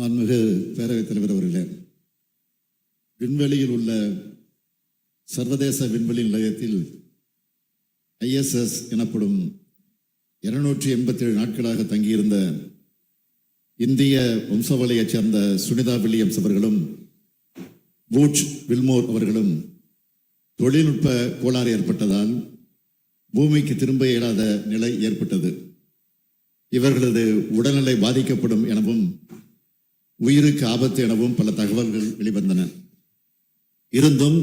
மாண்புமிகு பேரவைத் தலைவர் அவர்களே, விண்வெளியில் உள்ள சர்வதேச விண்வெளி நிலையத்தில் ISS எனப்படும் 287 நாட்களாக தங்கியிருந்த இந்திய வம்சாவளியைச் சேர்ந்த சுனிதா வில்லியம்ஸ் அவர்களும் பூட்ச் வில்மோர் அவர்களும் தொழில்நுட்ப கோளாறு ஏற்பட்டதால் பூமிக்கு திரும்ப இயலாத நிலை ஏற்பட்டது. இவர்களது உடல்நிலை பாதிக்கப்படும் எனவும் உயிருக்கு ஆபத்து எனவும் பல தகவல்கள் வெளிவந்தன. இருந்தும்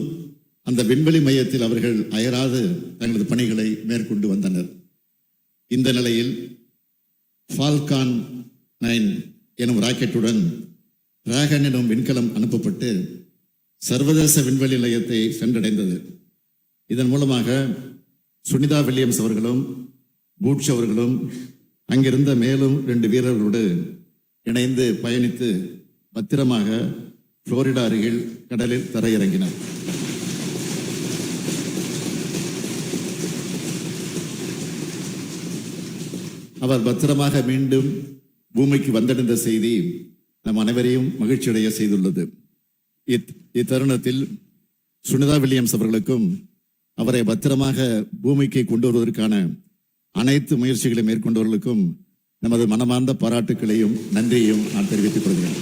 அந்த விண்வெளி மையத்தில் அவர்கள் அயராது தங்களது பணிகளை மேற்கொண்டு வந்தனர். இந்த நிலையில் ஃபால்கான் 9 எனும் ராக்கெட்டுடன் டிராகன் எனும் விண்கலம் அனுப்பப்பட்டு சர்வதேச விண்வெளி நிலையத்தை சென்றடைந்தது. இதன் மூலமாக சுனிதா வில்லியம்ஸ் அவர்களும் பூட்ச் அவர்களும் அங்கிருந்த மேலும் 2 வீரர்களோடு இணைந்து பயணித்து பத்திரமாக புளோரிடா அருகில் கடலில் தரையிறங்கினார். அவர் பத்திரமாக மீண்டும் பூமிக்கு வந்தடைந்த செய்தி நம் அனைவரையும் மகிழ்ச்சியடைய செய்துள்ளது. இத்தருணத்தில் சுனிதா வில்லியம்ஸ் அவர்களுக்கும் அவரை பத்திரமாக பூமிக்கு கொண்டு வருவதற்கான அனைத்து முயற்சிகளை மேற்கொண்டவர்களுக்கும் நமது மனமார்ந்த பாராட்டுக்களையும் நன்றியையும் நான் தெரிவித்துக் கொள்கிறேன்.